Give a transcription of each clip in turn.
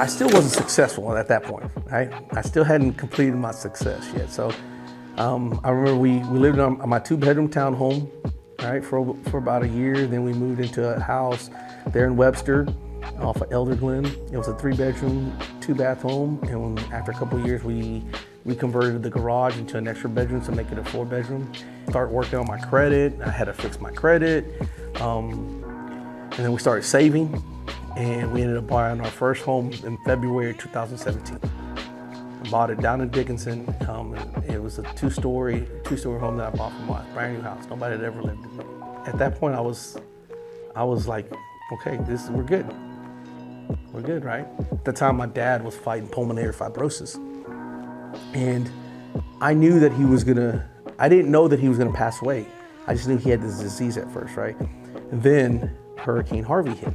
I still wasn't successful at that point, right? I still hadn't completed my success yet. So I remember we lived on my 2-bedroom townhome, right, for about a year. Then we moved into a house there in Webster off of Elder Glen. It was a 3-bedroom, 2-bath home. And after a couple of years, we converted the garage into an extra bedroom to make it a 4-bedroom. Started working on my credit. I had to fix my credit. And then we started saving, and we ended up buying our first home in February 2017. I bought it down in Dickinson. It was a two-story home that I bought from my brand new house. Nobody had ever lived in it. At that point, I was like, okay, we're good. We're good, right? At the time, my dad was fighting pulmonary fibrosis. And I knew that I didn't know that he was gonna pass away. I just knew he had this disease at first, right? And then Hurricane Harvey hit.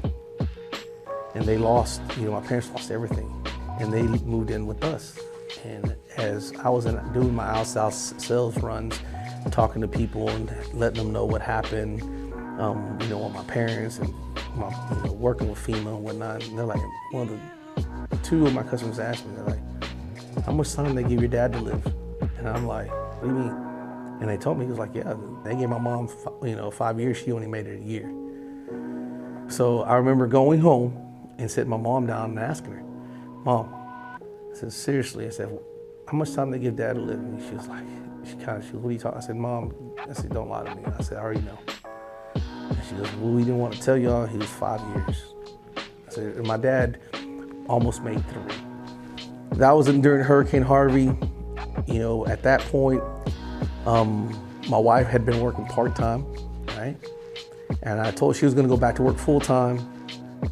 And they lost, my parents lost everything. And they moved in with us. And as I was doing my outside sales runs, talking to people and letting them know what happened, with my parents and working with FEMA and whatnot. And they're like, two of my customers asked me, they're like, how much time they give your dad to live? And I'm like, what do you mean? And they told me, he was like, yeah, they gave my mom, 5 years, she only made it a year. So I remember going home and sitting my mom down and asking her, Mom, I said, seriously, I said, how much time they give dad to live? And she was like, she was, what are you talking? I said, Mom, I said, don't lie to me. I said, I already know. And she goes, well, we didn't want to tell y'all, he was 5 years. I said, and my dad almost made 3. That was during Hurricane Harvey. At that point, my wife had been working part-time, right? And I told her she was gonna go back to work full-time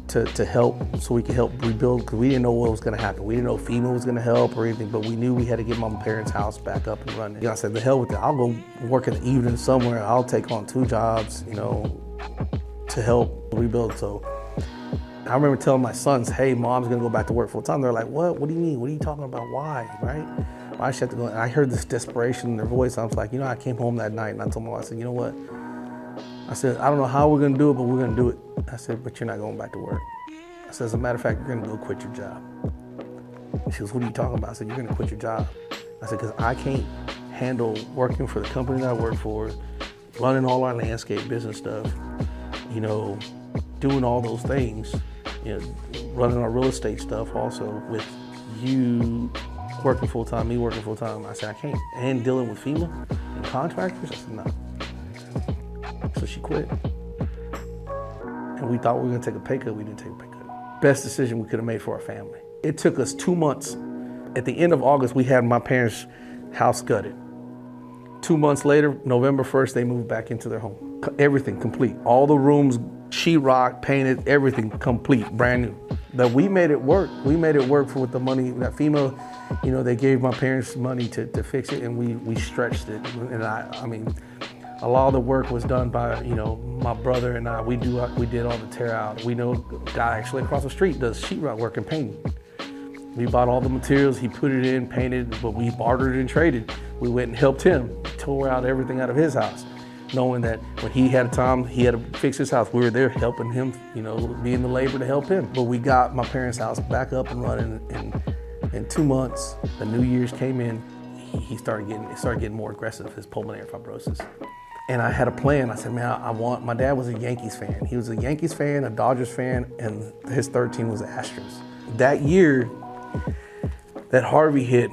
to help, so we could help rebuild, because we didn't know what was gonna happen. We didn't know if FEMA was gonna help or anything, but we knew we had to get my parents' house back up and running. I said, the hell with it, I'll go work in the evening somewhere. I'll take on 2 jobs, to help rebuild. So I remember telling my sons, hey, Mom's gonna go back to work full-time. They're like, what do you mean? What are you talking about? Why, right? Why should I have to go? And I heard this desperation in their voice. I was like, I came home that night and I told my wife, I said, you know what? I said, I don't know how we're gonna do it, but we're gonna do it. I said, but you're not going back to work. I said, as a matter of fact, you're gonna go quit your job. And she goes, what are you talking about? I said, you're gonna quit your job. I said, because I can't handle working for the company that I work for, running all our landscape business stuff, doing all those things, running our real estate stuff also with you working full-time, me working full-time. I said, I can't. And dealing with FEMA and contractors, I said, no. So she quit. And we thought we were gonna take a pay cut. We didn't take a pay cut. Best decision we could have made for our family. It took us 2 months. At the end of August, we had my parents' house gutted. 2 months later, November 1st, they moved back into their home. Everything complete. All the rooms, sheetrock, painted, everything complete, brand new. That we made it work. We made it work with the money that FEMA, they gave my parents money to fix it, and we stretched it. And I mean, a lot of the work was done by, my brother and I. We did all the tear out. We know a guy actually across the street does sheetrock work and painting. We bought all the materials, he put it in, painted, but we bartered and traded. We went and helped him, tore out everything out of his house, knowing that when he had time, he had to fix his house. We were there helping him, being the labor to help him. But we got my parents' house back up and running, and in 2 months, the New Year's came in, it started getting more aggressive, his pulmonary fibrosis. And I had a plan. I said, man, my dad was a Yankees fan. He was a Yankees fan, a Dodgers fan, and his third team was the Astros. That year that Harvey hit,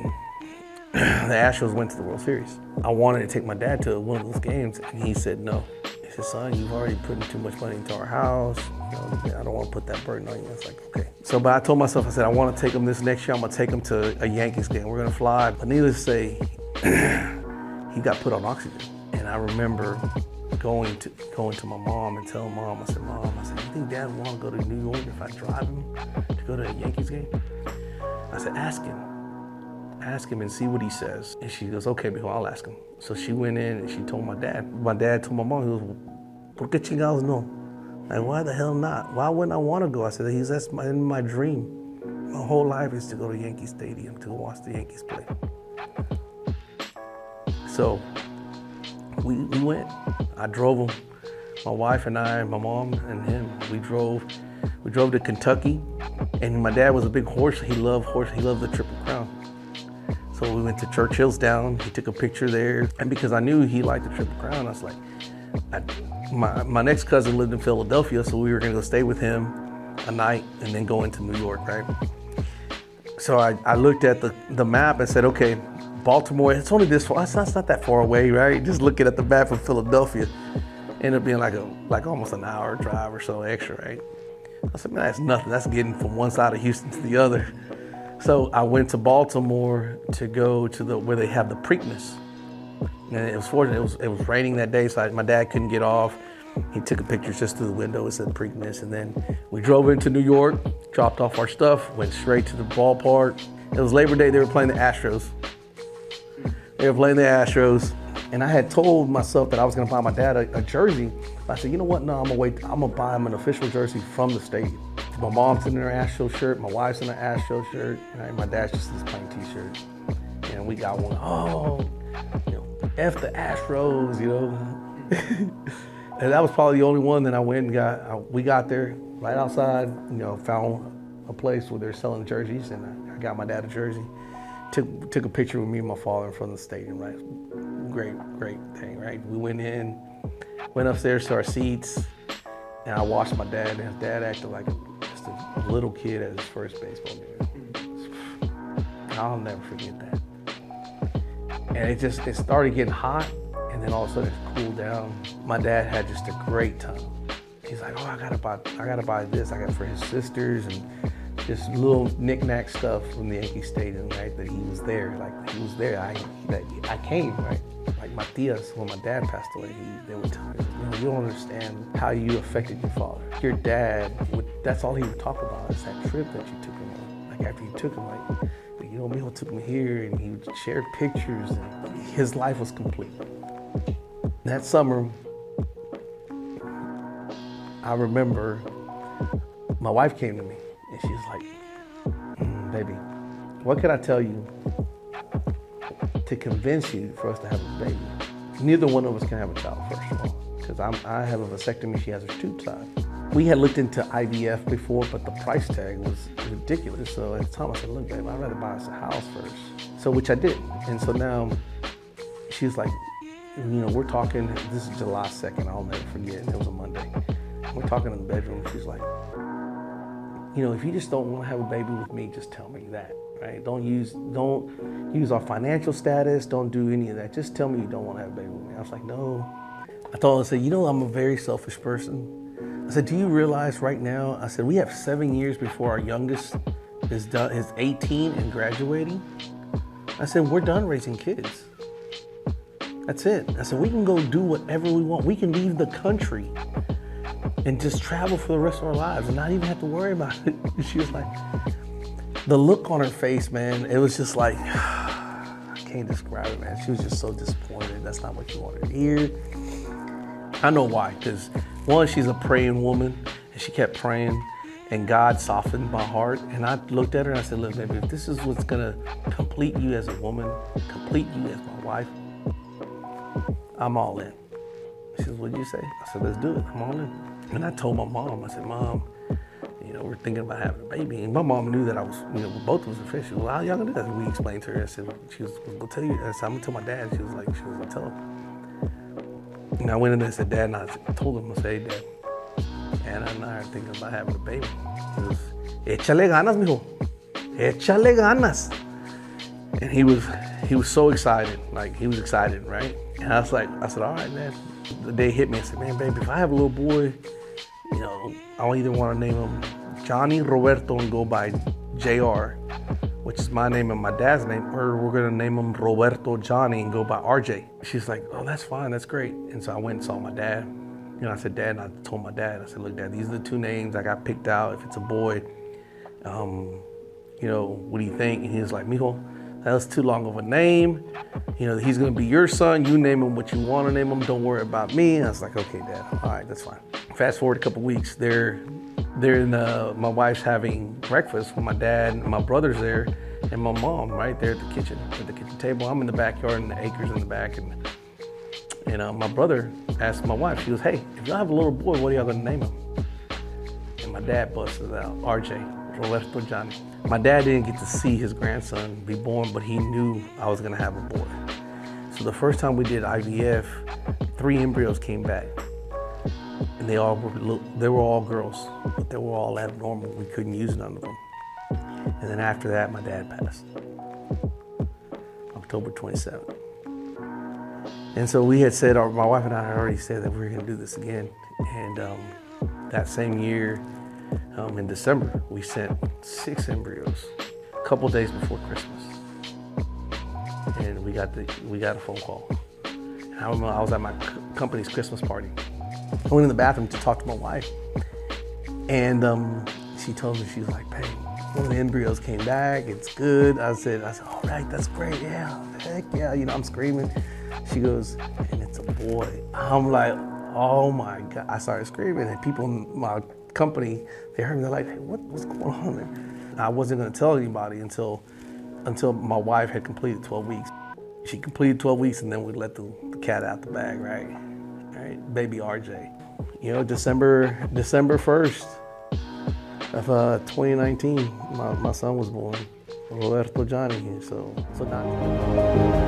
the Astros went to the World Series. I wanted to take my dad to one of those games, and he said no. He said, son, you've already put too much money into our house. I don't want to put that burden on you. I was like, okay. So, but I told myself, I said, I want to take him this next year. I'm going to take him to a Yankees game. We're going to fly. But needless to say, he got put on oxygen. And I remember going to my mom and telling Mom, I said, Mom, you think Dad would want to go to New York if I drive him to go to a Yankees game? I said, ask him and see what he says. And she goes, okay, before I'll ask him. So she went in and she told my dad. My dad told my mom, he goes, ¿Por qué chingados no? Like, why the hell not? Why wouldn't I want to go? I said, that's in my dream. My whole life is to go to Yankee Stadium to watch the Yankees play. So we went. I drove him. My wife and I, my mom and him, we drove. We drove to Kentucky, and my dad was a big horse. He loved the Triple Crown. So we went to Churchill's Down. He took a picture there, and because I knew he liked the Triple Crown, I was like, my next cousin lived in Philadelphia, so we were gonna go stay with him a night and then go into New York, right? So I looked at the map and said, okay, Baltimore, it's only this far, it's not that far away, right? Just looking at the map of Philadelphia, ended up being like almost an hour drive or so extra, right? I said, man, that's nothing. That's getting from one side of Houston to the other. So I went to Baltimore to go to where they have the Preakness. And it was fortunate, it was raining that day, so my dad couldn't get off. He took a picture just through the window, it said Preakness, and then we drove into New York, dropped off our stuff, went straight to the ballpark. It was Labor Day, they were playing the Astros. And I had told myself that I was gonna buy my dad a jersey. I said, you know what, no, I'm gonna buy him an official jersey from the stadium. My mom's in her Astros shirt, my wife's in an Astros shirt, right? My dad's just this plain t-shirt. And we got one, F the Astros, And that was probably the only one that I went and got. We got there right outside, found a place where they're selling jerseys, and I got my dad a jersey. Took a picture with me and my father in front of the stadium, right? Great thing, right? We went upstairs to our seats, and I watched my dad, and his dad acted like just a little kid at his first baseball game. I'll never forget that. And it started getting hot, and then all of a sudden it cooled down. My dad had just a great time. He's like, oh, I gotta buy this. I got it for his sisters, and just little knick-knack stuff from the Yankee Stadium, right? That he was there, I came, right? Like Matias, when my dad passed away, they would tell me, you don't understand how you affected your father. Your dad, that's all he would talk about is that trip that you took him on. Like after you took him, Mijo took me here, and he would share pictures, and his life was complete. That summer, I remember my wife came to me, and she was like, baby, what can I tell you to convince you for us to have a baby? Neither one of us can have a child, first of all, because I have a vasectomy, she has her tube side. We had looked into IVF before, but the price tag was ridiculous. So at the time I said, look, babe, I'd rather buy us a house first. So, which I did. And so now she's like, we're talking, this is July 2nd, I'll never forget, it was a Monday. We're talking in the bedroom, she's like, if you just don't want to have a baby with me, just tell me that, right? Don't use our financial status, don't do any of that. Just tell me you don't want to have a baby with me. I was like, no. I told her, I said, I'm a very selfish person. I said, do you realize right now, I said, we have 7 years before our youngest is 18 and graduating. I said, we're done raising kids. That's it. I said, we can go do whatever we want. We can leave the country and just travel for the rest of our lives and not even have to worry about it. She was like, the look on her face, man, it was just like, I can't describe it, man. She was just so disappointed. That's not what you wanted to hear. I know why, because one, she's a praying woman, and she kept praying, and God softened my heart. And I looked at her and I said, look, baby, if this is what's gonna complete you as a woman, complete you as my wife, I'm all in. She said, what'd you say? I said, let's do it, I'm all in. And I told my mom, I said, Mom, we're thinking about having a baby. And my mom knew that I was, both of us were fish. She was, well, how y'all gonna do that? We explained to her, I said, we'll tell you. I said, I'm gonna tell my dad. She was like, tell him. And I went in there and said, Dad, and I told him, I said, hey, Dad, Anna and I are thinking about having a baby. He was, échale ganas, mijo. Échale ganas. And he was so excited. Like, he was excited, right? And I said, all right, man. The day hit me, I said, man, baby, if I have a little boy, I either want to name him Johnny Roberto and go by JR, which is my name and my dad's name, or we're gonna name him Roberto Johnny and go by RJ. She's like, oh, that's fine, that's great. And so I went and saw my dad. I said, Dad, and I told my dad, I said, look, Dad, these are the two names I got picked out. If it's a boy, what do you think? And he was like, mijo, that's too long of a name. He's gonna be your son. You name him what you wanna name him. Don't worry about me. And I was like, okay, Dad, all right, that's fine. Fast forward a couple weeks, they're in, my wife's having breakfast with my dad and my brother's there and my mom right there at the kitchen table. I'm in the backyard and the acres in the back. And my brother asked my wife, she goes, hey, if y'all have a little boy, what are y'all gonna name him? And my dad busted it out, RJ, Roberto Johnny. My dad didn't get to see his grandson be born, but he knew I was gonna have a boy. So the first time we did IVF, 3 embryos came back. And they were all girls, but they were all abnormal. We couldn't use none of them. And then after that, my dad passed, October 27th. And so we had said, my wife and I had already said that we were gonna do this again. And that same year, in December, we sent 6 embryos, a couple days before Christmas. And we got a phone call. And I remember I was at my company's Christmas party. I went in the bathroom to talk to my wife. And she told me, she was like, babe, one of the embryos came back, it's good. I said, all right, that's great, yeah, heck yeah, I'm screaming. She goes, and it's a boy. I'm like, oh my God. I started screaming, and people in my company, they heard me, they're like, hey, what's going on there? I wasn't gonna tell anybody until my wife had completed 12 weeks. She completed 12 weeks, and then we let the cat out the bag, right? Baby RJ. December 1st of 2019, my son was born, Roberto Johnny. So Johnny.